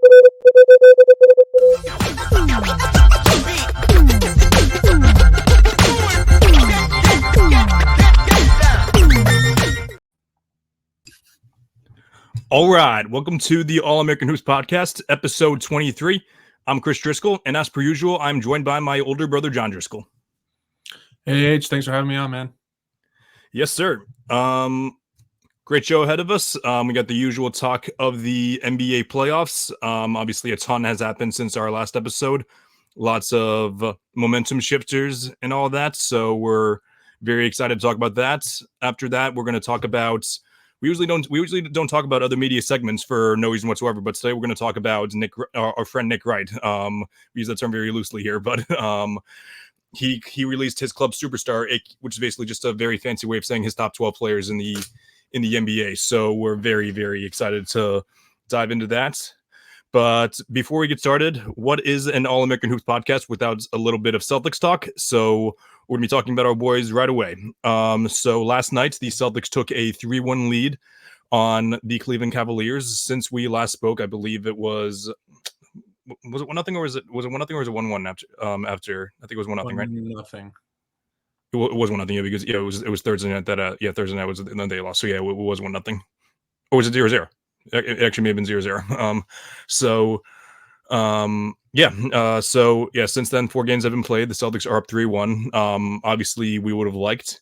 All right, welcome to the All-American Hoops Podcast, episode 23. I'm Chris Driscoll, and as per usual, I'm joined by my older brother, John Driscoll. Hey, H, thanks for having me on, man. Yes, sir. Great show ahead of us. We got the usual talk of the NBA playoffs. Obviously, a ton has happened since our last episode. Lots of momentum shifters and all that, so we're very excited to talk about that. After that, we're going to talk about... We usually don't talk about other media segments for no reason whatsoever, but today we're going to talk about our friend Nick Wright. We use that term very loosely here, but he released his club superstar, which is basically just a very fancy way of saying his top 12 players in the NBA. So we're very, very excited to dive into that. But before we get started, what is an All-American Hoops podcast without a little bit of Celtics talk? So we're going to be talking about our boys right away. So last night, the Celtics took a 3-1 lead on the Cleveland Cavaliers. Since we last spoke, I believe it was it 1-0 or was it 1-0 or was it 1-1 after? I think it was 1-0, right? Nothing. It was 1-0, yeah, because it was Thursday night that Thursday night was and then they lost. So yeah, it was 1-0. Or was it 0-0? It actually may have been 0-0. Since then, 4 games have been played. The Celtics are up 3-1. Obviously, we would have liked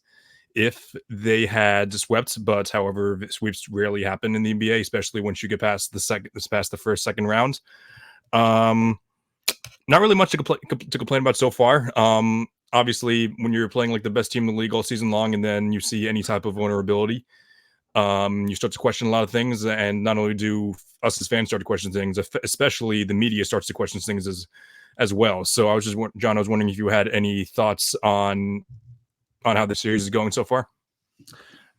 if they had swept, but however, sweeps rarely happen in the NBA, especially once you get past the second round. Not really much to complain about so far. Obviously, when you're playing like the best team in the league all season long, and then you see any type of vulnerability, you start to question a lot of things, and not only do us as fans start to question things, especially the media starts to question things as well. So I was wondering if you had any thoughts on how the series is going so far.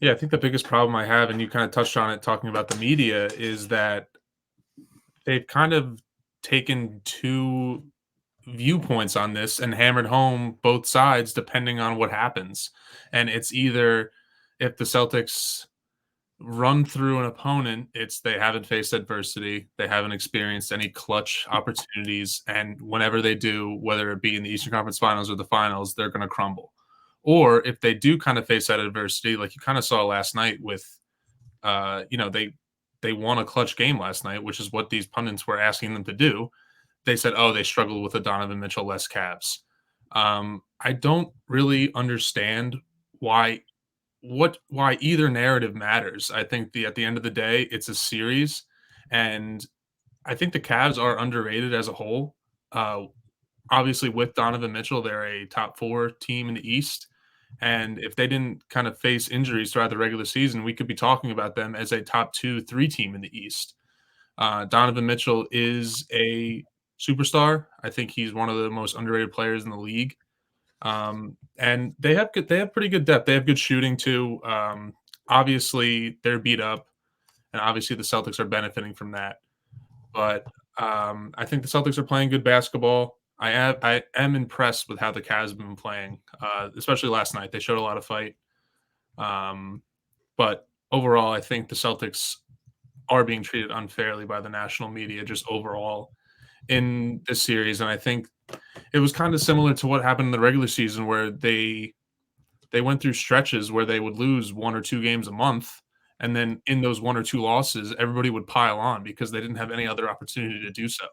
Yeah, I think the biggest problem I have, and you kind of touched on it talking about the media, is that they've kind of taken two viewpoints on this and hammered home both sides depending on what happens. And it's either if the Celtics run through an opponent, it's they haven't faced adversity, they haven't experienced any clutch opportunities, and whenever they do, whether it be in the Eastern Conference Finals or the Finals, they're going to crumble. Or if they do kind of face that adversity, like you kind of saw last night with, they won a clutch game last night, which is what these pundits were asking them to do. They said, oh, they struggled with the Donovan Mitchell-less Cavs. I don't really understand why either narrative matters. I think at the end of the day, it's a series, and I think the Cavs are underrated as a whole. Obviously, with Donovan Mitchell, they're a top 4 team in the East, and if they didn't kind of face injuries throughout the regular season, we could be talking about them as a top 2-3 team in the East. Donovan Mitchell is a superstar. I think he's one of the most underrated players in the league. And they have pretty good depth. They have good shooting too. Obviously they're beat up, and obviously the Celtics are benefiting from that. But I think the Celtics are playing good basketball. I am impressed with how the Cavs have been playing, especially last night. They showed a lot of fight. But overall, I think the Celtics are being treated unfairly by the national media just overall in this series. And I think it was kind of similar to what happened in the regular season, where they went through stretches where they would lose 1 or 2 games a month. And then in those 1 or 2 losses, everybody would pile on because they didn't have any other opportunity to do so.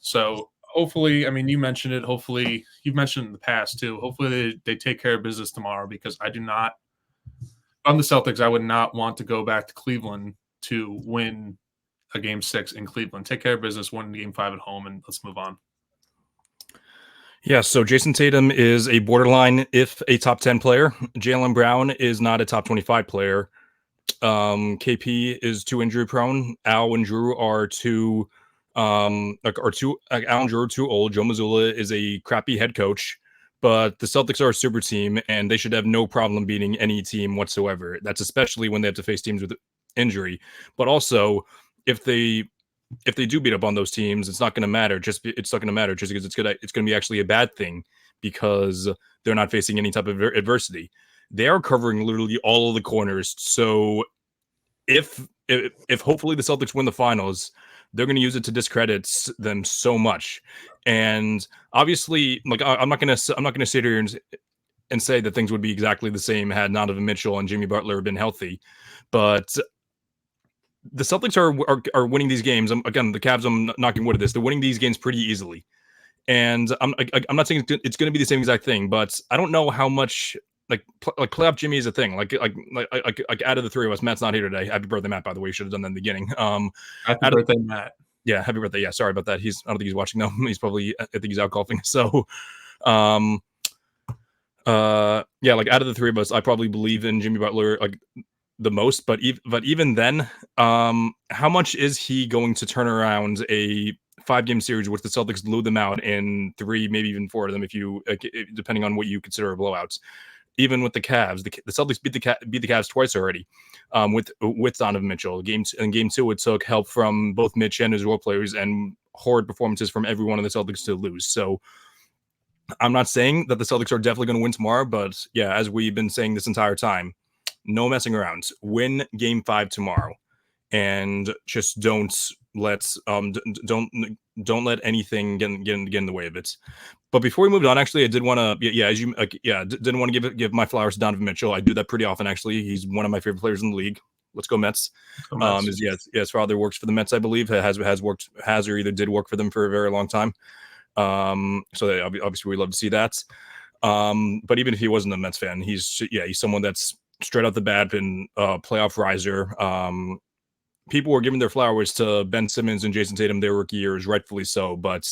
So hopefully, I mean, you mentioned it. Hopefully, you've mentioned it in the past too. Hopefully they take care of business tomorrow, because I'm the Celtics, I would not want to go back to Cleveland to win a Game 6 in Cleveland. Take care of business, win Game 5 at home, and let's move on. Yeah, so Jason Tatum is a borderline, if a top 10 player. Jaylen Brown is not a top 25 player. KP is too injury prone. Al and Drew are too Al and Drew are too old. Joe Mazzulla is a crappy head coach, but the Celtics are a super team, and they should have no problem beating any team whatsoever. That's especially when they have to face teams with injury. But also, if they do beat up on those teams, it's not going to matter. It's not going to matter just because it's going to be actually a bad thing, because they're not facing any type of adversity. They are covering literally all of the corners. So if hopefully the Celtics win the finals, they're going to use it to discredit them so much. And obviously, like I'm not going to sit here and say that things would be exactly the same had Donovan Mitchell and Jimmy Butler been healthy, but the Celtics are winning these games. Again, the Cavs, I'm knocking wood at this. They're winning these games pretty easily. And I'm not saying it's going to be the same exact thing, but I don't know how much like playoff Jimmy is a thing. Like out of the three of us, Matt's not here today. Happy birthday, Matt! By the way, you should have done that in the beginning. Happy birthday, Matt. Yeah, happy birthday. Yeah, sorry about that. I don't think he's watching though. He's probably, I think he's out golfing. So, yeah, like out of the three of us, I probably believe in Jimmy Butler like the most. But even then, how much is he going to turn around a 5-game series which the Celtics blew them out in 3, maybe even 4 of them, if you depending on what you consider blowouts. Even with the Cavs, the Celtics beat the Cavs twice already, with Donovan Mitchell. In game 2, it took help from both Mitch and his role players and horrid performances from every one of the Celtics to lose. So I'm not saying that the Celtics are definitely going to win tomorrow, but yeah, as we've been saying this entire time, no messing around. Win game 5 tomorrow, and just don't let anything get in the way of it. But before we moved on, actually, I did want to, didn't want to give my flowers to Donovan Mitchell. I do that pretty often, actually. He's one of my favorite players in the league. Let's go Mets. His father works for the Mets, I believe. Has or either did work for them for a very long time. So obviously we love to see that. But even if he wasn't a Mets fan, he's someone that's straight out the bat been a playoff riser. People were giving their flowers to Ben Simmons and Jason Tatum their rookie years, rightfully so. But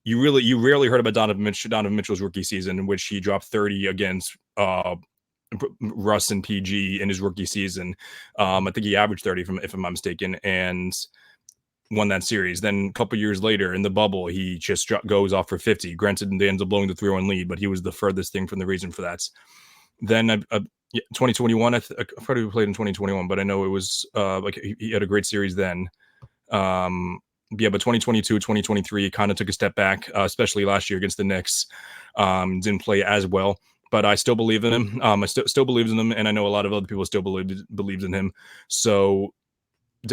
you rarely heard about Donovan Mitchell's rookie season, in which he dropped 30 against Russ and PG in his rookie season. I think he averaged 30, if I'm not mistaken, and won that series. Then a couple years later in the bubble, he just goes off for 50. Granted, they ended up blowing the 3-1 lead, but he was the furthest thing from the reason for that. Then 2021, I forgot he played in 2021, but I know it was like he had a great series then. But 2022, 2023 kind of took a step back, especially last year against the Knicks. Didn't play as well, but I still believe in him. I still believes in him, and I know a lot of other people still believes in him. So,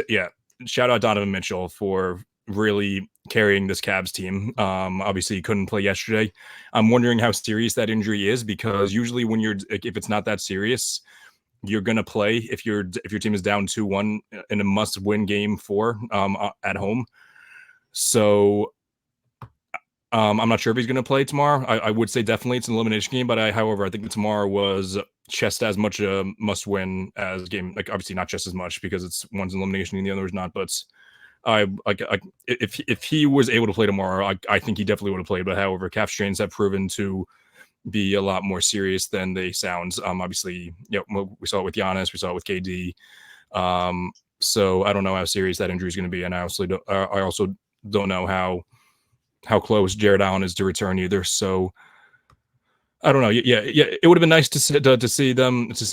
yeah, shout out Donovan Mitchell for really carrying this Cavs team. Obviously, he couldn't play yesterday. I'm wondering how serious that injury is, because usually if it's not that serious, you're gonna play if your team is down 2-1 in a must-win game 4 at home. So I'm not sure if he's going to play tomorrow. I would say definitely it's an elimination game, but however, I think that tomorrow was just as much a must-win as game. Like obviously not just as much, because it's one's an elimination and the other is not. But if he was able to play tomorrow, I think he definitely would have played. But however, calf strains have proven to be a lot more serious than they sound. Obviously, we saw it with Giannis, we saw it with KD. So I don't know how serious that injury is going to be, and I also don't know how close Jared Allen is to return either. So I don't know. Yeah, it would have been nice to see a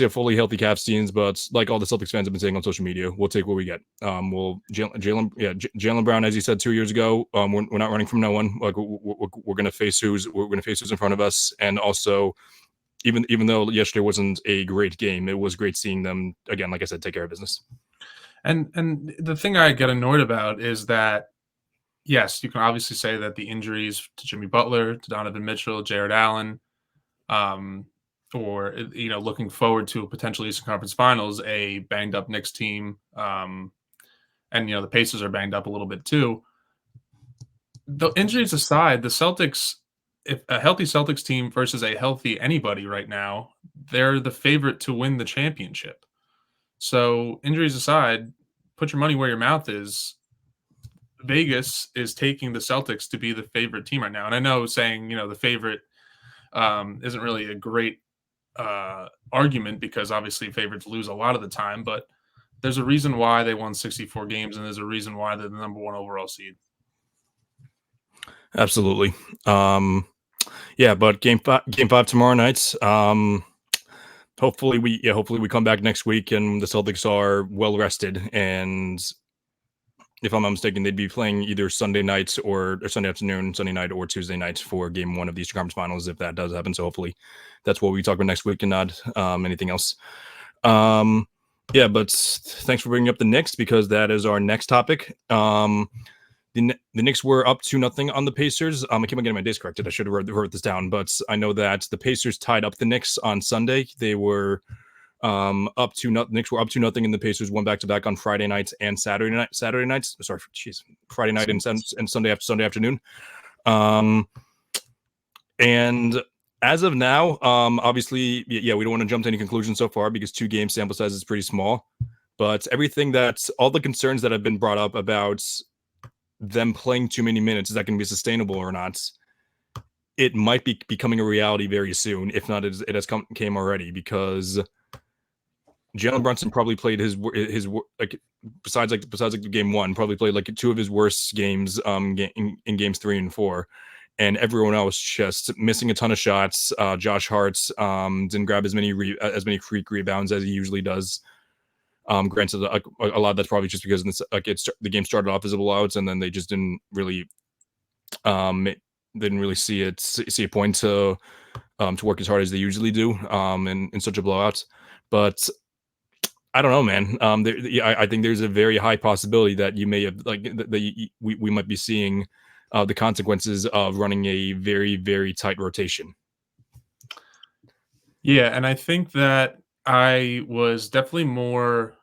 fully healthy Cavs teams, but like all the Celtics fans have been saying on social media, we'll take what we get. Jaylen Brown, as you said 2 years ago, we're not running from no one. Like we're going to face who's in front of us, and also even though yesterday wasn't a great game, it was great seeing them again. Like I said, take care of business. And the thing I get annoyed about is that, yes, you can obviously say that the injuries to Jimmy Butler, to Donovan Mitchell, Jared Allen, or looking forward to a potential Eastern Conference Finals, a banged up Knicks team, and the Pacers are banged up a little bit too. The injuries aside, the Celtics, if a healthy Celtics team versus a healthy anybody right now, they're the favorite to win the championship. So injuries aside, put your money where your mouth is. Vegas is taking the Celtics to be the favorite team right now. And I know saying, the favorite isn't really a great argument, because obviously favorites lose a lot of the time, but there's a reason why they won 64 games, and there's a reason why they're the number 1 overall seed. Absolutely. But game 5 tomorrow night. Hopefully we come back next week and the Celtics are well rested, and if I'm not mistaken, they'd be playing either Sunday night or Sunday afternoon, Sunday night or Tuesday night for game 1 of the Eastern Conference Finals, if that does happen. So hopefully that's what we talk about next week and not anything else. Yeah, but thanks for bringing up the Knicks because that is our next topic. The Knicks were up 2-0 on the Pacers. I keep on getting my days corrected. I should have wrote this down, but I know that the Pacers tied up the Knicks on Sunday. They were up 2-0. Knicks were up 2-0, and the Pacers won back to back on Friday nights and Saturday night. Saturday nights. Sorry, Friday night and Sunday afternoon. And as of now, obviously, yeah, we don't want to jump to any conclusions so far because 2-game sample size is pretty small. But all the concerns that have been brought up about them playing too many minutes, is that going to be sustainable or not? It might be becoming a reality very soon. If not, it has came already, because Jalen Brunson probably played his like besides game one, probably played like two of his worst games in games 3 and 4. And everyone else just missing a ton of shots. Josh Hart didn't grab as many freak rebounds as he usually does. Granted, a lot of that's probably just because the game started off as a blowout, and then they just didn't really see a point to work as hard as they usually do in such a blowout. But I don't know, man. I think there's a very high possibility that you may have we might be seeing the consequences of running a very, very tight rotation. Yeah, and I think that I was definitely more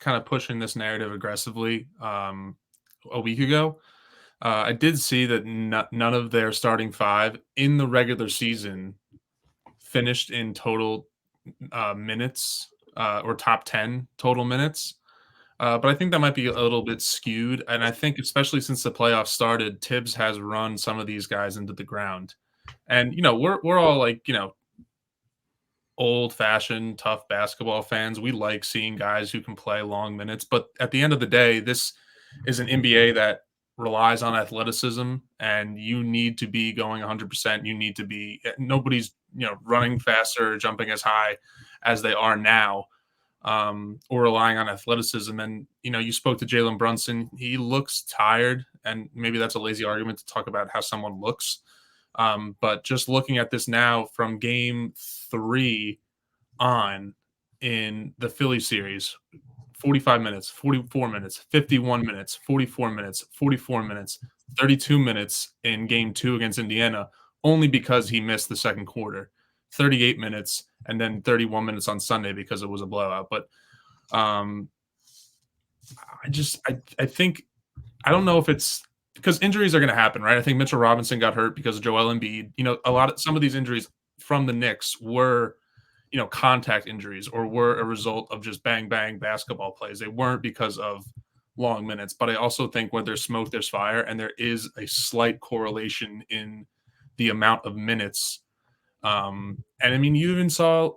kind of pushing this narrative aggressively a week ago. I did see that none of their starting 5 in the regular season finished in total minutes or top 10 total minutes. But I think that might be a little bit skewed. And I think, especially since the playoffs started, Tibbs has run some of these guys into the ground. And, we're all like, old fashioned, tough basketball fans. We like seeing guys who can play long minutes. But at the end of the day, this is an NBA that relies on athleticism, and you need to be going 100%. You need to be, nobody's, running faster, jumping as high as they are now, or relying on athleticism. And, you spoke to Jalen Brunson. He looks tired, and maybe that's a lazy argument to talk about how someone looks. But just looking at this now from game 3 on in the Philly series, 45 minutes, 44 minutes, 51 minutes, 44 minutes, 44 minutes, 32 minutes in game 2 against Indiana, only because he missed the second quarter, 38 minutes, and then 31 minutes on Sunday because it was a blowout. But I think, I don't know if it's because injuries are going to happen, right? I think Mitchell Robinson got hurt because of Joel Embiid. Some of these injuries from the Knicks were, contact injuries, or were a result of just bang, bang basketball plays. They weren't because of long minutes. But I also think when there's smoke, there's fire, and there is a slight correlation in the amount of minutes. And I mean, you even saw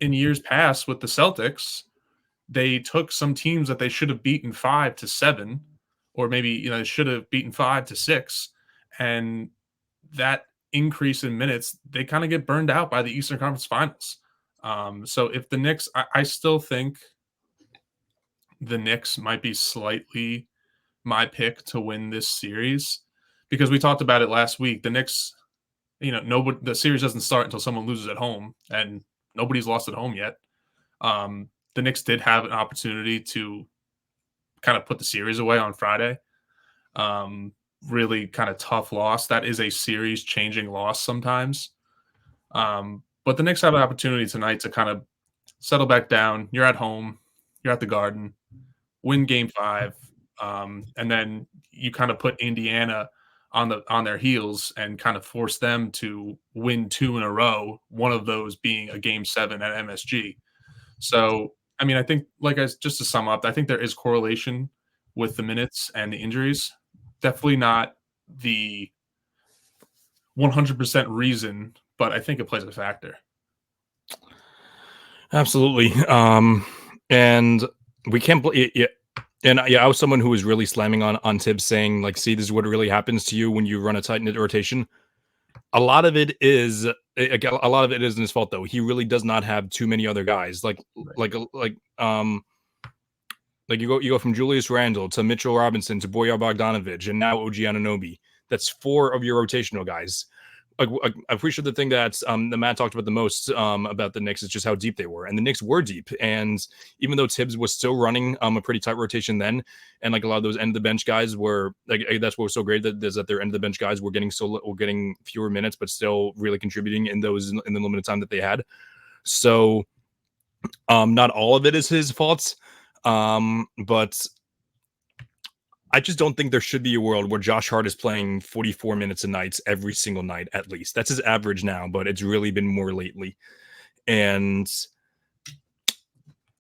in years past with the Celtics, they took some teams that they should have beaten 5-7, or maybe, they should have beaten 5-6. And that increase in minutes, they kind of get burned out by the Eastern Conference Finals. So if the Knicks, I still think the Knicks might be slightly my pick to win this series, because we talked about it last week. The Knicks, the series doesn't start until someone loses at home, and nobody's lost at home yet. The Knicks did have an opportunity to kind of put the series away on Friday. Really kind of tough loss. That is a series changing loss sometimes. But the Knicks have an opportunity tonight to kind of settle back down. You're at home, you're at the Garden, win game 5. And then you kind of put Indiana on their heels and kind of force them to win 2 in a row, one of those being a game 7 at MSG. So, I mean, I think, just to sum up, I think there is correlation with the minutes and the injuries. Definitely not the 100% reason, but I think it plays a factor. Absolutely. And we can't believe it. And I was someone who was really slamming on Tibbs, saying, like, see, this is what really happens to you when you run a tight knit rotation. A lot of it is in his fault, though. He really does not have too many other guys. Like you go from Julius Randle to Mitchell Robinson to Bojan Bogdanovic and now OG Anunoby. That's 4 of your rotational guys. I'm pretty sure the thing that the Matt talked about the most about the Knicks is just how deep they were, and the Knicks were deep. And even though Tibbs was still running a pretty tight rotation then, and like a lot of those end of the bench guys were like that's what was so great that their end of the bench guys were getting fewer minutes, but still really contributing in the limited time that they had. So not all of it is his fault, but I just don't think there should be a world where Josh Hart is playing 44 minutes a night every single night, at least. That's his average now, but it's really been more lately. And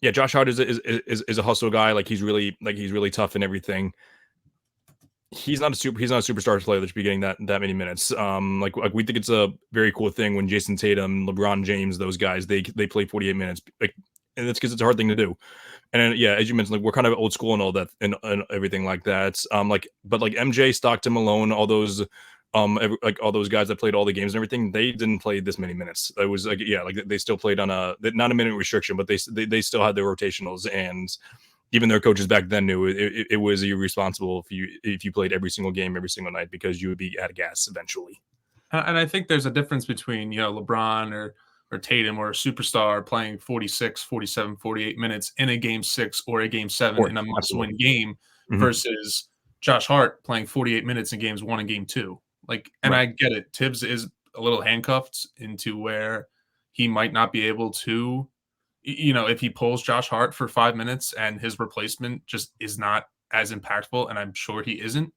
yeah, Josh Hart is a hustle guy. Like he's really tough and everything. He's not a superstar player that should be getting that many minutes. Like we think it's a very cool thing when Jason Tatum, LeBron James, those guys they play 48 minutes. Like, and that's because it's a hard thing to do. And yeah, as you mentioned, like we're kind of old school and all that and everything like that. But MJ, Stockton, Malone, all those, all those guys that played all the games and everything, they didn't play this many minutes. It was like they still played on not a minute restriction, but they still had their rotationals, and even their coaches back then knew it was irresponsible if you played every single game every single night because you would be out of gas eventually. And I think there's a difference between LeBron or Tatum or a superstar playing 46, 47, 48 minutes in a game 6 or a game 7 in a must-win game versus Josh Hart playing 48 minutes in games 1 and game 2. Like, and right. I get it. Tibbs is a little handcuffed into where he might not be able to, if he pulls Josh Hart for 5 minutes and his replacement just is not as impactful, and I'm sure he isn't.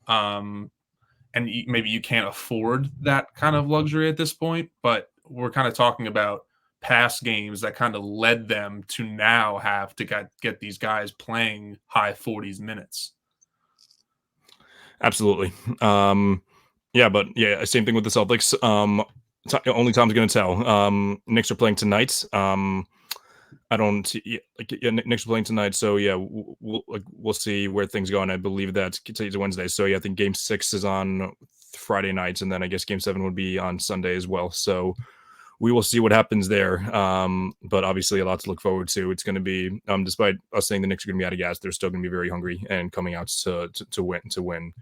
And maybe you can't afford that kind of luxury at this point, but we're kind of talking about past games that kind of led them to now have to get these guys playing high 40s minutes. Absolutely. Yeah, but yeah, same thing with the Celtics. Only time's going to tell. Knicks are playing tonight. I don't Knicks are playing tonight, so yeah, we'll see where things go. And I believe that today's Wednesday, so yeah, I think Game 6 is on Friday nights, and then I guess Game 7 would be on Sunday as well. So we will see what happens there. But obviously, a lot to look forward to. It's going to be, despite us saying the Knicks are going to be out of gas, they're still going to be very hungry and coming out to win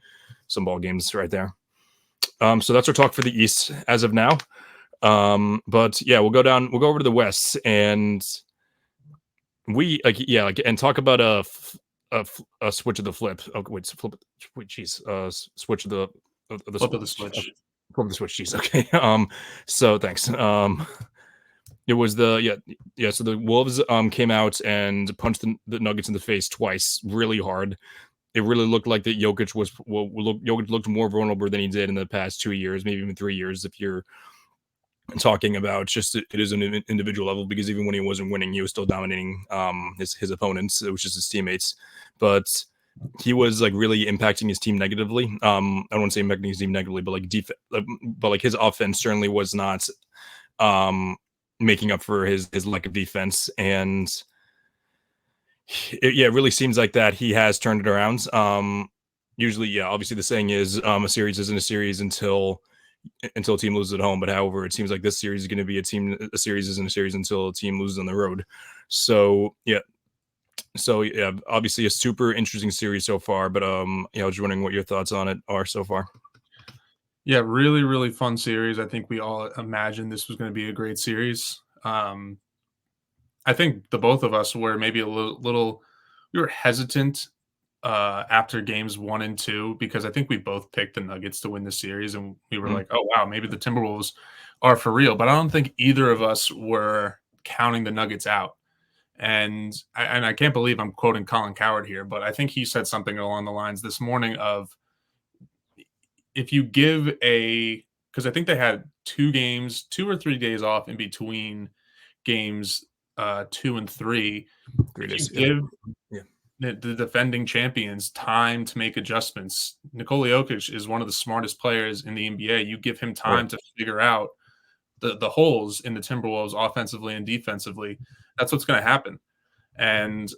some ball games right there. So that's our talk for the East as of now. But yeah, we'll go over to the West, and and talk about a switch of the flip. Oh wait, switch of the flip of the switch. Flip the switch. Jeez. Okay. So thanks. It was So the Wolves came out and punched the Nuggets in the face twice, really hard. It really looked like that Jokic looked more vulnerable than he did in the past 2 years, maybe even 3 years, if you're talking about just it is an individual level, because even when he wasn't winning, he was still dominating his opponents. It was just his teammates, but he was like really impacting his team negatively. I don't want to say impacting his team negatively, but like his offense certainly was not making up for his lack of defense. And it really seems like that he has turned it around. Usually, obviously the saying is a series isn't a series until a team loses at home. But however, it seems like this series is going to be a series isn't a series until a team loses on the road. So yeah, obviously a super interesting series so far. But I was wondering what your thoughts on it are so far. Yeah, really, really fun series. I think we all imagined this was going to be a great series. I think the both of us were maybe a little we were hesitant after games 1 and 2, because I think we both picked the Nuggets to win the series, and we were like, oh wow, maybe the Timberwolves are for real. But I don't think either of us were counting the Nuggets out. And I can't believe I'm quoting Colin Cowherd here, but I think he said something along the lines this morning of, if you give because I think they had 2 or 3 days off in between games 2 and 3. 3 days. Give the defending champions time to make adjustments. Nikola Jokic is one of the smartest players in the NBA. You give him time to figure out the holes in the Timberwolves offensively and defensively. That's what's going to happen. And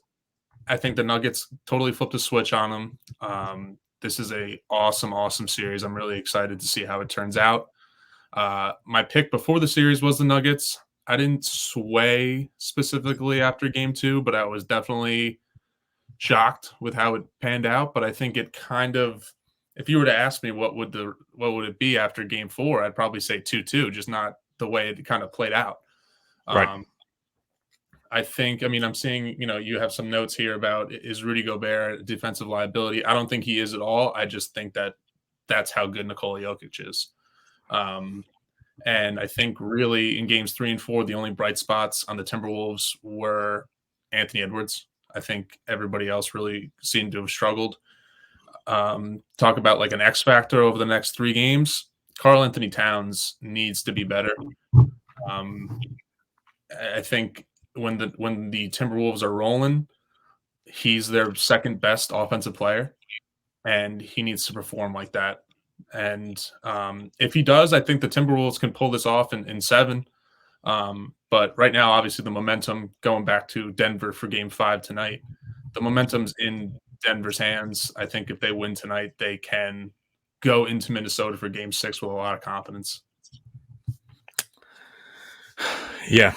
I think the Nuggets totally flipped a switch on them. This is a awesome series. I'm really excited to see how it turns out. My pick before the series was the Nuggets. I didn't sway specifically after game 2, but I was definitely shocked with how it panned out. But I think it kind of if you were to ask me what would it be after game 4, I'd probably say 2-2, just not the way it kind of played out. Right. I think, I mean, I'm seeing, you have some notes here about, is Rudy Gobert a defensive liability? I don't think he is at all. I just think that that's how good Nikola Jokic is. And I think really in games 3 and 4, the only bright spots on the Timberwolves were Anthony Edwards. I think everybody else really seemed to have struggled. Talk about like an X factor over the next 3 games. Karl Anthony Towns needs to be better. I think when the Timberwolves are rolling, he's their second best offensive player, and he needs to perform like that. And if he does, I think the Timberwolves can pull this off in 7. But right now, obviously, the momentum going back to Denver for Game 5 tonight, the momentum's in Denver's hands. I think if they win tonight, they can go into Minnesota for Game 6 with a lot of confidence. Yeah.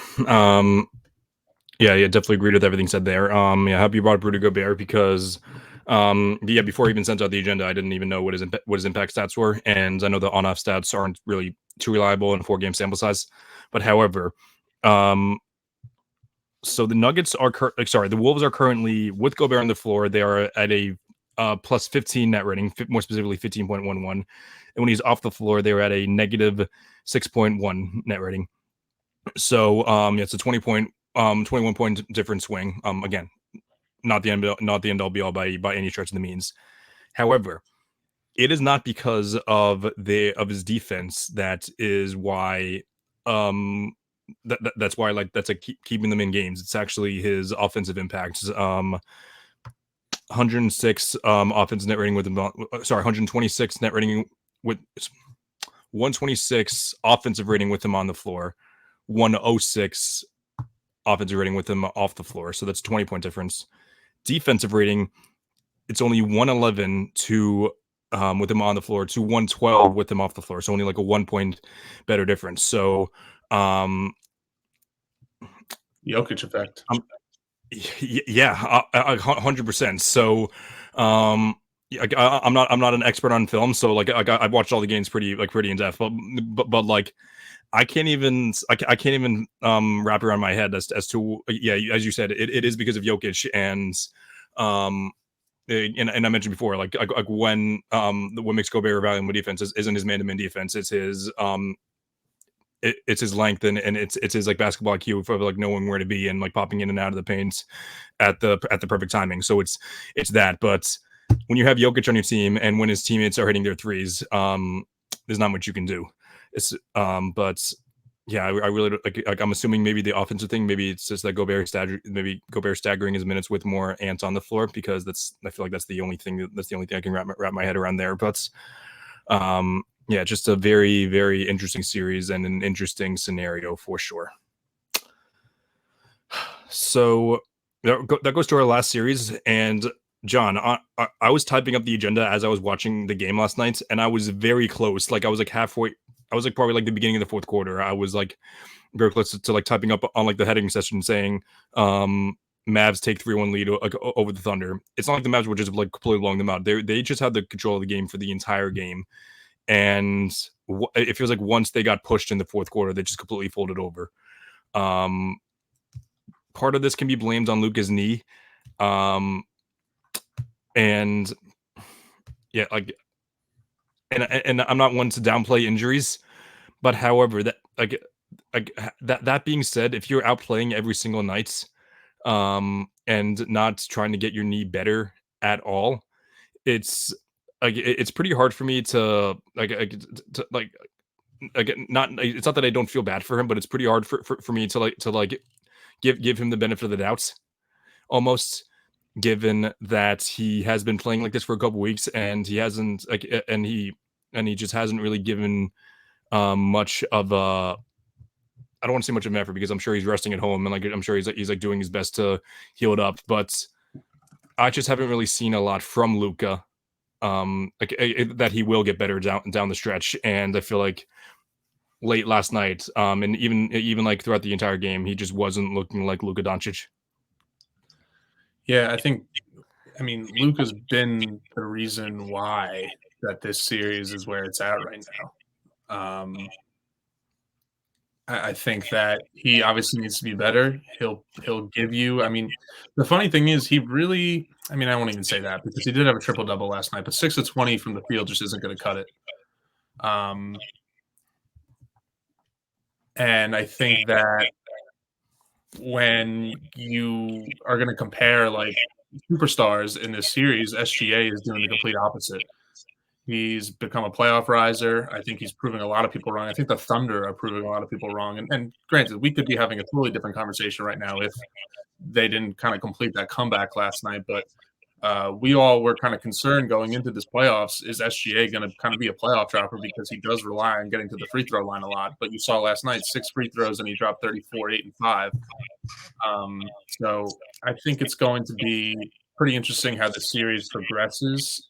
Yeah, definitely agreed with everything said there. Yeah, happy you brought up Rudy Gobert because, before he even sent out the agenda, I didn't even know what his impact stats were, and I know the on-off stats aren't really too reliable in a 4-game sample size. But however, so the Nuggets are the Wolves are currently with Gobert on the floor. They are at a plus 15 net rating, more specifically 15.11, and when he's off the floor, they're at a negative 6.1 net rating. So it's a 21 point difference swing. Again, not the end all be all by any stretch of the means. However, it is not because of his defense that is why that's why that's keeping them in games. It's actually his offensive impact. 106 offensive net rating with him. 126 net rating with 126 offensive rating with him on the floor. 106 offensive rating with him off the floor. So that's a 20-point difference. Defensive rating, it's only 111 to with him on the floor to 112 with him off the floor. So only like a 1 point better difference. So Jokic effect. Yeah, 100%. So I'm not an expert on film, so like I've watched all the games pretty in depth, but like I can't even wrap around my head as to as you said, it is because of Jokic and I mentioned before like when makes Gobert valuable defense isn't his man-to-man defense, it's his it's his length and it's his like basketball IQ for like knowing where to be and like popping in and out of the paint at the perfect timing. So it's that. But when you have Jokic on your team and when his teammates are hitting their threes, there's not much you can do. It's but yeah, I really like. I'm assuming maybe the offensive thing. Maybe it's just that Gobert staggering his minutes with more ants on the floor because I feel like that's the only thing I can wrap my head around there. But yeah, just a very, very interesting series and an interesting scenario for sure. So that goes to our last series. And John, I was typing up the agenda as I was watching the game last night, and I was very close. Like I was like halfway. I was like probably like the beginning of the fourth quarter. I was like very close to like typing up on like the heading session saying Mavs take 3-1 lead over the Thunder. It's not like the Mavs were just like completely blowing them out. They just had the control of the game for the entire game. And it feels like once they got pushed in the fourth quarter, they just completely folded over. Part of this can be blamed on Luka's knee. And yeah, like, and I'm not one to downplay injuries, but however, that being said, if you're out playing every single night, and not trying to get your knee better at all, it's pretty hard for me to not. It's not that I don't feel bad for him, but it's pretty hard for me to give him the benefit of the doubt, almost, given that he has been playing like this for a couple weeks and he hasn't and he just hasn't really given much of a. I don't want to say much of an effort because I'm sure he's resting at home and I'm sure he's doing his best to heal it up, but I just haven't really seen a lot from Luka. That he will get better down the stretch, and I feel like late last night, and even like throughout the entire game, he just wasn't looking like Luka Doncic. Yeah, I mean, Luka's been the reason why that this series is where it's at right now. I think that he obviously needs to be better. He'll give you. I mean, the funny thing is, he really. I mean, I won't even say that because he did have a triple double last night, but 6 of 20 from the field just isn't going to cut it. And I think that when you are going to compare like superstars in this series, SGA is doing the complete opposite. He's become a playoff riser. I think he's proving a lot of people wrong. I think the Thunder are proving a lot of people wrong. And granted, we could be having a totally different conversation right now if they didn't kind of complete that comeback last night. But we all were kind of concerned going into this playoffs. Is SGA going to kind of be a playoff dropper because he does rely on getting to the free throw line a lot? But you saw last night 6 free throws and he dropped 34, 8, and 5. So I think it's going to be pretty interesting how the series progresses.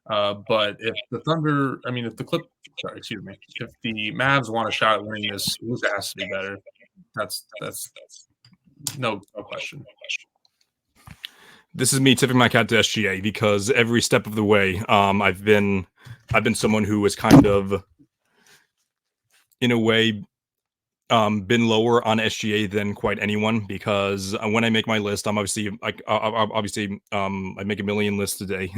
But if the Thunder, I mean, if the Mavs want a shot at winning this, Luka has to be better. That's no question. This is me tipping my cap to SGA because every step of the way, I've been someone who was kind of, in a way, been lower on SGA than quite anyone because when I make my list, I'm obviously I make a million lists a day.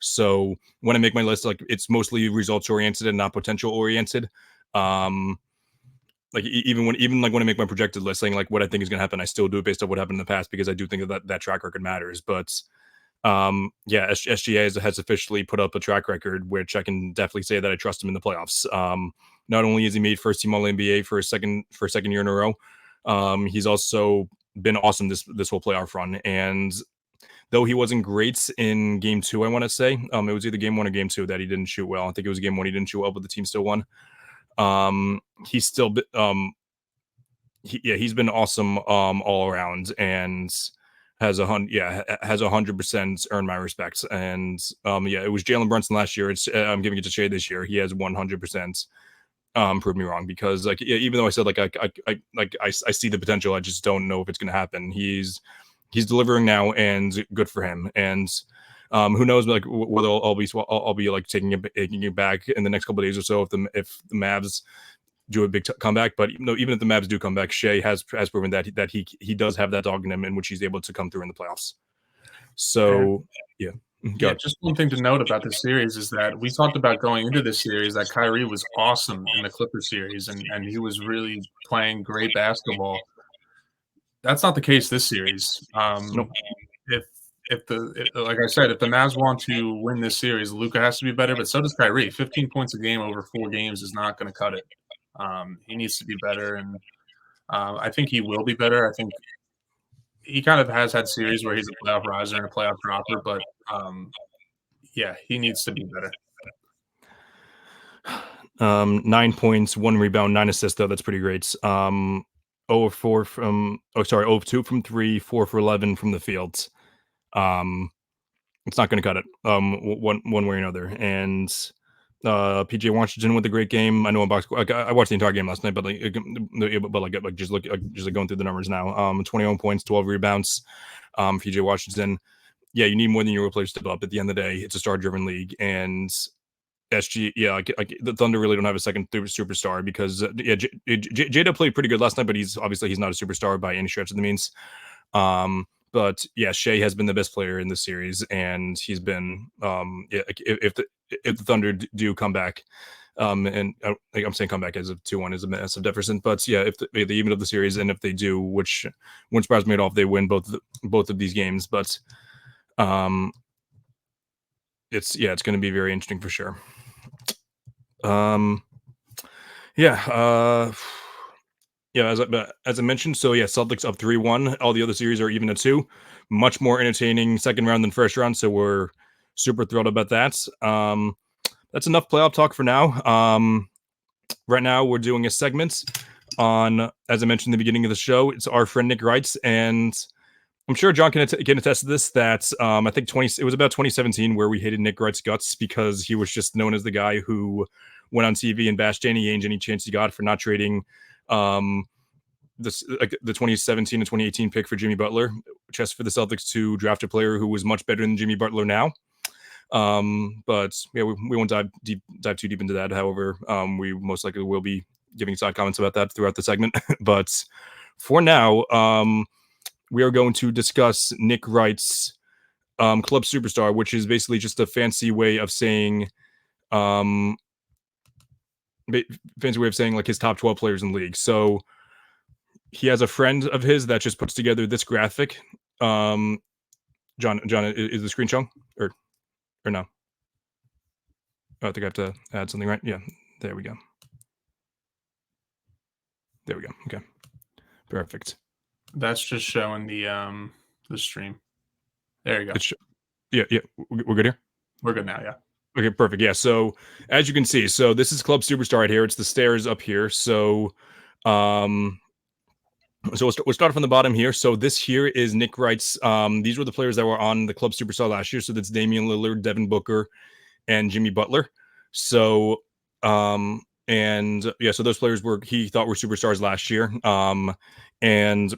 So when I make my list, like it's mostly results oriented and not potential oriented. Like even when I make my projected list, saying like what I think is going to happen, I still do it based on what happened in the past because I do think that track record matters. But SGA has officially put up a track record, which I can definitely say that I trust him in the playoffs. Not only has he made first team All NBA for a second year in a row, he's also been awesome this whole playoff run. And though he wasn't great in game 2, I want to say it was either game 1 or game 2 that he didn't shoot well. I think it was game 1 he didn't shoot well, but the team still won. He's still he's been awesome all around and has 100% earned my respect. And it was Jalen Brunson last year. I'm giving it to Shea this year. He has 100% proved me wrong because like even though I said I see the potential, I just don't know if it's going to happen. He's delivering now, and good for him. And who knows, like whether I'll be like taking it back in the next couple of days or so if the Mavs do a big comeback. But even if the Mavs do come back, Shea has proven that he does have that dog in him, in which he's able to come through in the playoffs. So yeah. Just one thing to note about this series is that we talked about going into this series that Kyrie was awesome in the Clippers series, and he was really playing great basketball. That's not the case this series. Nope. If like I said, if the Mavs want to win this series, Luka has to be better, but so does Kyrie. 15 points a game over 4 games is not going to cut it. He needs to be better, and I think he will be better. I think he kind of has had series where he's a playoff riser and a playoff dropper, but he needs to be better. 9 points, 1 rebound, 9 assists, though. That's pretty great. 0 of 2 from 3, 4 for 11 from the field. It's not going to cut it one way or another. And PJ Washington with a great game. I know I watched the entire game last night, but just going through the numbers now. 21 points, 12 rebounds. PJ Washington. Yeah, you need more than your role players to step up. At the end of the day, it's a star-driven league, and the Thunder really don't have a second superstar because Jada played pretty good last night, but he's not a superstar by any stretch of the means. But yeah, Shea has been the best player in this series, and he's been if the Thunder do come back, and I'm saying come back as of 2-1 is a massive deficit, but yeah, if they even up the series, and if they do, which wouldn't surprise me at all if they win both of these games, but it's going to be very interesting for sure. As I mentioned, so yeah, Celtics up 3-1. All the other series are even at 2. Much more entertaining second round than first round, so we're super thrilled about that. That's enough playoff talk for now. Right now, we're doing a segment on, as I mentioned in the beginning of the show, it's our friend Nick Wright, and I'm sure John can attest to this, that I think it was about 2017 where we hated Nick Wright's guts because he was just known as the guy who went on TV and bashed Danny Ainge any chance he got for not trading the 2017 and 2018 pick for Jimmy Butler, just for the Celtics to draft a player who was much better than Jimmy Butler now. But yeah, we won't dive too deep into that. However, we most likely will be giving side comments about that throughout the segment. But for now, we are going to discuss Nick Wright's club superstar, which is basically just a fancy way of saying like his top 12 players in the league. So he has a friend of his that just puts together this graphic. John, is the screen showing or no? Oh, I think I have to add something, right? Yeah, there we go. There we go. Okay, perfect. That's just showing the stream. There you go. Yeah, we're good here. We're good now. Yeah. Okay, perfect. Yeah. So as you can see, so this is Club Superstar right here. It's the stairs up here. So, we'll start from the bottom here. So this here is Nick Wright's. These were the players that were on the Club Superstar last year. So that's Damian Lillard, Devin Booker, and Jimmy Butler. So, and yeah, so those players he thought were superstars last year. And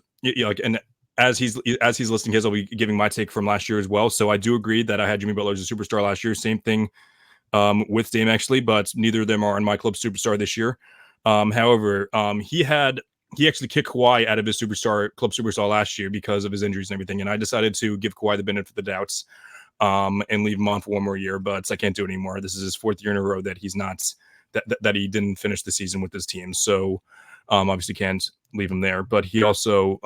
as he's listing his, I'll be giving my take from last year as well. So I do agree that I had Jimmy Butler as a superstar last year. Same thing with Dame actually, but neither of them are on my club superstar this year. However, he actually kicked Kawhi out of his club superstar last year because of his injuries and everything. And I decided to give Kawhi the benefit of the doubts and leave him on for one more year, but I can't do it anymore. This is his fourth year in a row that he's not that he didn't finish the season with his team. So obviously can't leave him there. But he also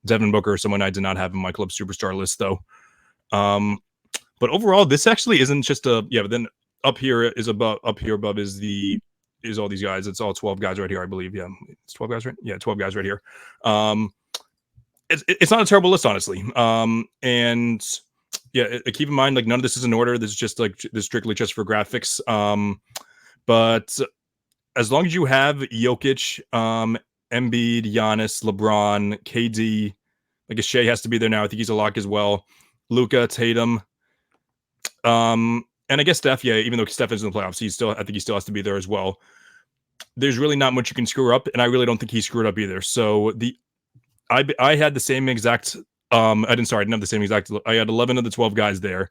Devin Booker, someone I did not have in my club superstar list though. But overall, this actually isn't just but then up here above is all these guys. It's all 12 guys right here, I believe. Yeah, it's 12 guys, right? Yeah, 12 guys right here. It's not a terrible list, honestly. And yeah, keep in mind, like none of this is in order. This is just like this strictly just for graphics. But as long as you have Jokic, Embiid, Giannis, LeBron, KD, I guess Shea has to be there now. I think he's a lock as well. Luka, Tatum, and I guess Steph. Yeah, even though Steph is in the playoffs, I think he still has to be there as well. There's really not much you can screw up, and I really don't think he screwed up either. So I had the same exact. I didn't have the same exact. I had 11 of the 12 guys there.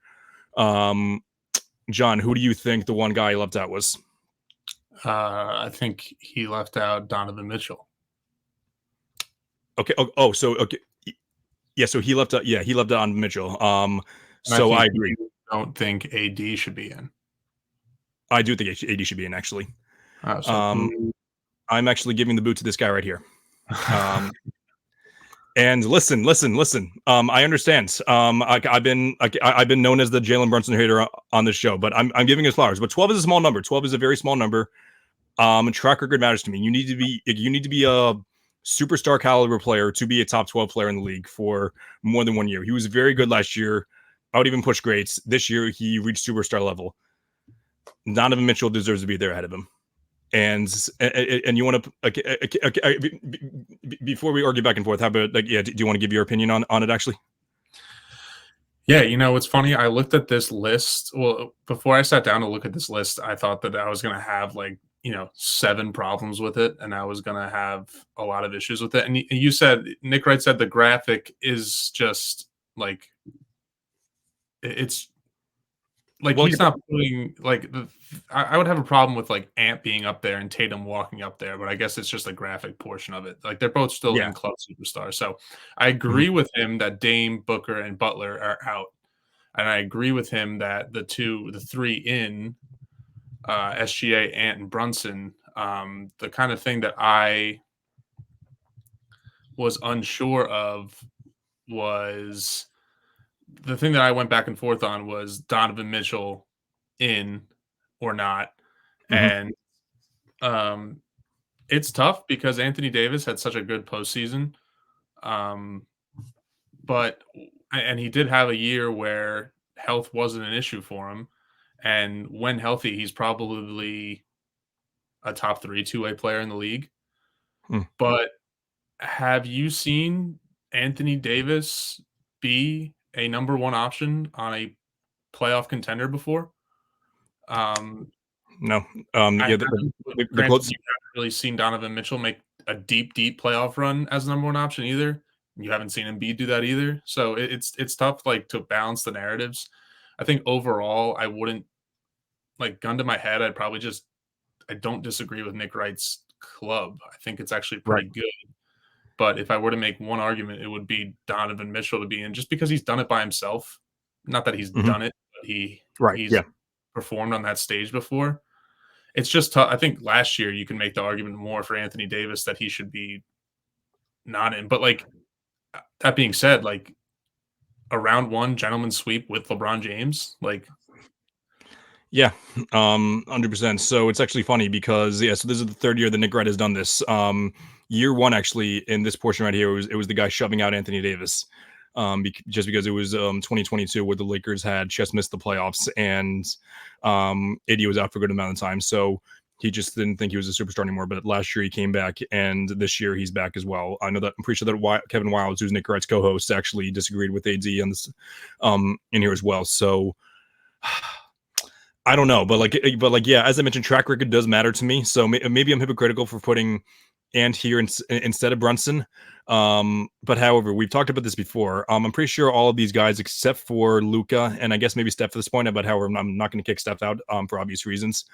John, who do you think the one guy left out was? I think he left out Donovan Mitchell. Okay. So okay. Yeah. So he left out. Yeah, he left out on Mitchell. So I agree. Don't think AD should be in. I do think AD should be in actually. I'm actually giving the boot to this guy right here. And listen. I understand. I've been known as the Jalen Brunson hater on this show, but I'm giving his flowers. But 12 is a small number. 12 is a very small number. Track record matters to me. You need to be a superstar caliber player to be a top 12 player in the league for more than 1 year. He was very good last year. I would even push greats. This year he reached superstar level. Donovan Mitchell deserves to be there ahead of him. And you want to before we argue back and forth, how about do you want to give your opinion on it actually? Yeah, it's funny. I looked at this list. Well, before I sat down to look at this list, I thought that I was going to have 7 problems with it, and I was going to have a lot of issues with it. And you said, Nick Wright said the graphic is just it's he's not putting I would have a problem with Ant being up there and Tatum walking up there, but I guess it's just the graphic portion of it. They're both still in club superstars. So I agree with him that Dame, Booker, and Butler are out. And I agree with him that the 3 in SGA, Ant, and Brunson, the kind of thing that I was unsure of was the thing that I went back and forth on was Donovan Mitchell in or not. And it's tough because Anthony Davis had such a good postseason. But he did have a year where health wasn't an issue for him. And when healthy, he's probably a top 3 two-way player in the league. But have you seen Anthony Davis be a number 1 option on a playoff contender before? No. You haven't really seen Donovan Mitchell make a deep playoff run as number 1 option either. You haven't seen Embiid do that either. So it's tough to balance the narratives. I think overall, I wouldn't gun to my head. I don't disagree with Nick Wright's club. I think it's actually pretty good. But if I were to make one argument, it would be Donovan Mitchell to be in, just because he's done it by himself. Not that he's done it, but he's performed on that stage before. It's just tough. I think last year you can make the argument more for Anthony Davis that he should be not in. But that being said, a round one gentleman sweep with LeBron James, Yeah, 100%. So it's actually funny because so this is the third year that Nick Wright has done this. Year one, actually, in this portion right here, it was the guy shoving out Anthony Davis, just because it was 2022 where the Lakers had just missed the playoffs and AD was out for a good amount of time. So he just didn't think he was a superstar anymore. But last year he came back, and this year he's back as well. I'm pretty sure that Kevin Wildes, who's Nick Wright's co-host, actually disagreed with AD on this in here as well. So I don't know, but yeah, as I mentioned, track record does matter to me. So maybe I'm hypocritical for putting Ant here instead of Brunson. But however, we've talked about this before. I'm pretty sure all of these guys, except for Luka, and I guess maybe Steph at this point, but however, I'm not going to kick Steph out for obvious reasons.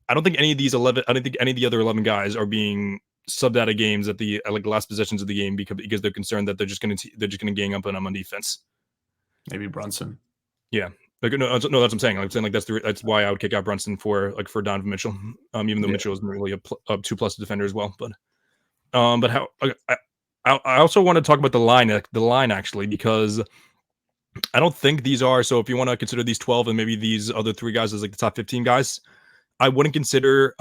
I don't think any of these 11. I don't think any of the other 11 guys are being subbed out of games at the last possessions of the game because they're concerned that they're just going to gang up on them on defense. Maybe Brunson. Yeah. No, that's what I'm saying. I'm saying that's why I would kick out Brunson for Donovan Mitchell, even though Mitchell isn't really a 2+ defender as well. But how I also want to talk about the line actually, because I don't think these are. So if you want to consider these 12 and maybe these other 3 guys as the top 15 guys, I wouldn't consider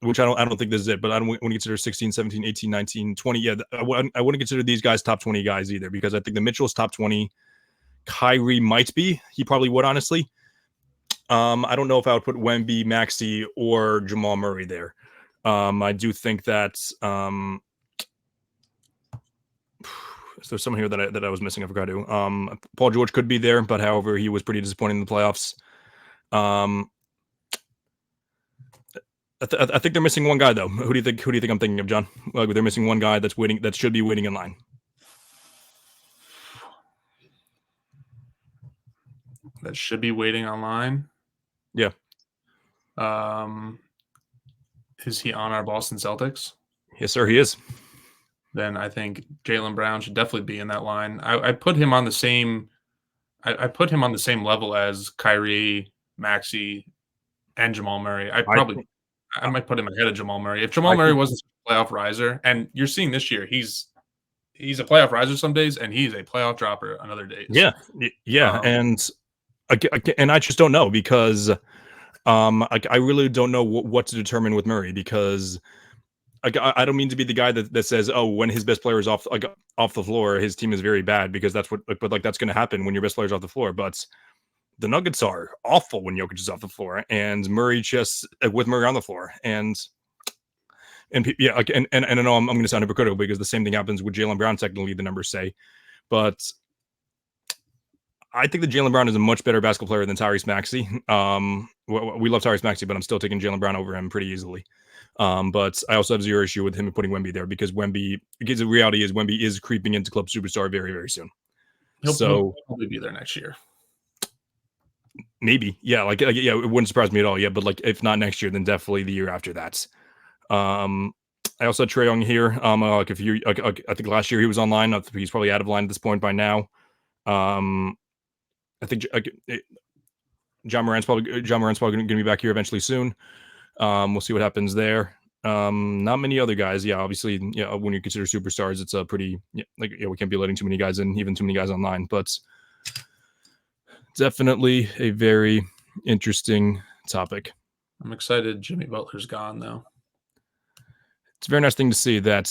which I don't think this is it, but I don't want to consider 16, 17, 18, 19, 20. Yeah, I wouldn't consider these guys top 20 guys either, because I think the Mitchell's top 20. Kyrie might be. He probably would, honestly. I don't know if I would put Wemby, Maxey, or Jamal Murray there. I do think that there's someone here that I was missing. I forgot to. Paul George could be there, but however, he was pretty disappointing in the playoffs. I think they're missing one guy though. Who do you think I'm thinking of, John? They're missing one guy that's waiting. That should be waiting in line. That should be waiting online. Yeah. Is he on our Boston Celtics? Yes, sir, he is. Then I think Jaylen Brown should definitely be in that line. I put him on the same. I put him on the same level as Kyrie, Maxey, and Jamal Murray. I might put him ahead of Jamal Murray. If Jamal Murray wasn't a playoff riser, and you're seeing this year, he's a playoff riser some days, and he's a playoff dropper on other days. Yeah, and I just don't know, because I really don't know what to determine with Murray, because I don't mean to be the guy that says, oh, when his best player is off the floor, his team is very bad, because that's that's going to happen when your best player is off the floor. But the Nuggets are awful when Jokic is off the floor, and Murray just with Murray on the floor, and yeah, and I know I'm going to sound hypocritical, because the same thing happens with Jaylen Brown. Technically, the numbers say, but I think that Jaylen Brown is a much better basketball player than Tyrese Maxey. We love Tyrese Maxey, but I'm still taking Jaylen Brown over him pretty easily. But I also have zero issue with him putting Wemby there, because the reality is Wemby is creeping into club superstar very, very soon. He'll probably be there next year. Maybe, yeah, it wouldn't surprise me at all. Yeah, but if not next year, then definitely the year after that. I also had Trae Young here. I think last year he was online. He's probably out of line at this point by now. I think John Morant's probably going to be back here eventually soon. We'll see what happens there. Not many other guys. Yeah, obviously, when you consider superstars, it's a pretty we can't be letting too many guys in, even too many guys online. But definitely a very interesting topic. I'm excited Jimmy Butler's gone, though. It's a very nice thing to see that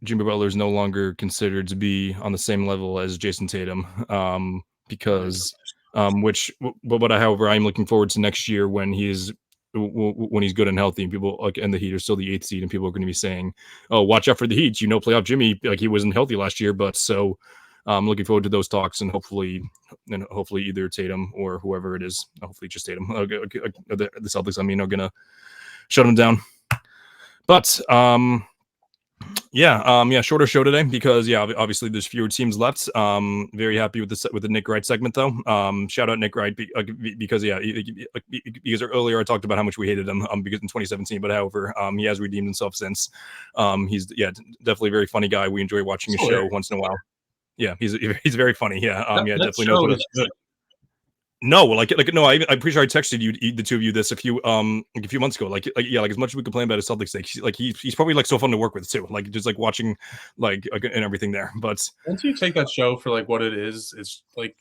Jimmy Butler is no longer considered to be on the same level as Jason Tatum, because however, I'm looking forward to next year when he's good and healthy, and people and the Heat are still the 8th seed, and people are going to be saying, "Oh, watch out for the Heat." Playoff Jimmy, he wasn't healthy last year, but so I'm looking forward to those talks, and hopefully either Tatum or whoever it is, hopefully just Tatum, the Celtics, are going to shut him down. But Yeah, shorter show today because obviously there's fewer teams left. Very happy with the Nick Wright segment though. Shout out Nick Wright because because earlier I talked about how much we hated him because in 2017, but however, he has redeemed himself since. He's definitely a very funny guy. We enjoy watching his show once in a while. Yeah, he's very funny. Yeah, That definitely show knows what is good. No, no. I'm pretty sure I texted you, the two of you, this a few months ago. Like as much as we complain about his Celtics, he's probably like so fun to work with too. Like just like watching and everything there. But once you take that show for like what it is, it's like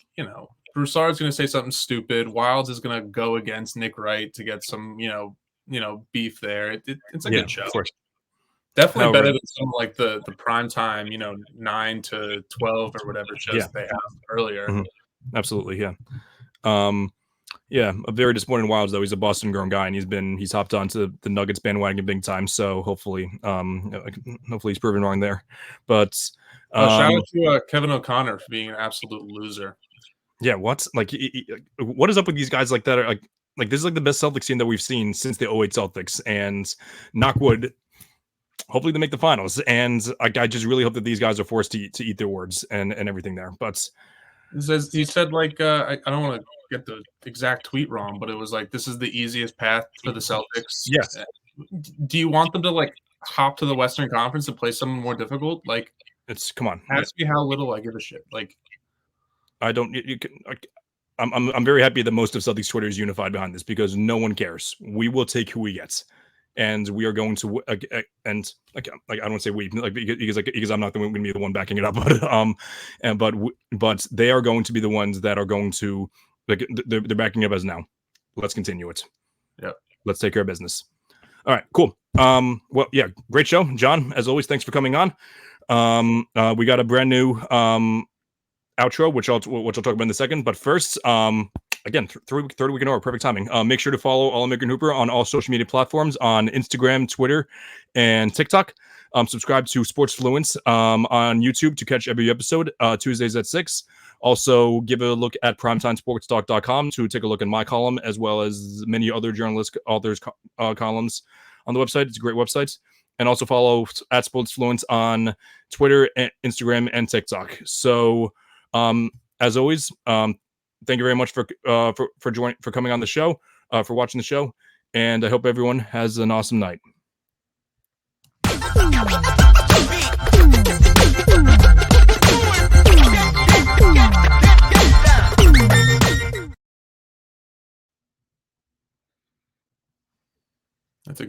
Broussard's going to say something stupid. Wilds is going to go against Nick Wright to get some beef there. It's a good show. Definitely better than some like the prime time 9 to 12 or whatever shows they have earlier. Mm-hmm. Absolutely, yeah. A very disappointing Wilds though. He's a Boston grown guy and he's hopped onto the Nuggets bandwagon big time. So hopefully he's proven wrong there. But shout out to Kevin O'Connor for being an absolute loser. Yeah, what is up with these guys like that? Are like this is like the best Celtics team that we've seen since the 08 Celtics, and knockwood. Hopefully they make the finals, and I just really hope that these guys are forced to eat their words and everything there. But he said like I don't want to get the exact tweet wrong, but it was like this is the easiest path for the Celtics. Yes. Do you want them to like hop to the Western Conference and play someone more difficult? Like come on. Ask me how little I give a shit. Like I don't. I'm very happy that most of Celtics Twitter is unified behind this because no one cares. We will take who we get. And we are going to, I don't want to say we, because I'm not going to be the one backing it up, but they are going to be the ones that are going to, they're backing up as now. Let's continue it. Yeah. Let's take care of business. All right, cool. Well, yeah, great show, John. As always, thanks for coming on. We got a brand new outro, which I'll talk about in a second. But first, again, third week in a row, perfect timing. Make sure to follow All-American Hooper on all social media platforms on Instagram, Twitter, and TikTok. Subscribe to Sports Fluence on YouTube to catch every episode, Tuesdays at 6. Also, give a look at primetimesportstalk.com to take a look at my column, as well as many other authors' columns on the website. It's a great website. And also follow at Sports Fluence on Twitter, Instagram, and TikTok. So, as always, thank you very much for coming on the show, for watching the show, and I hope everyone has an awesome night.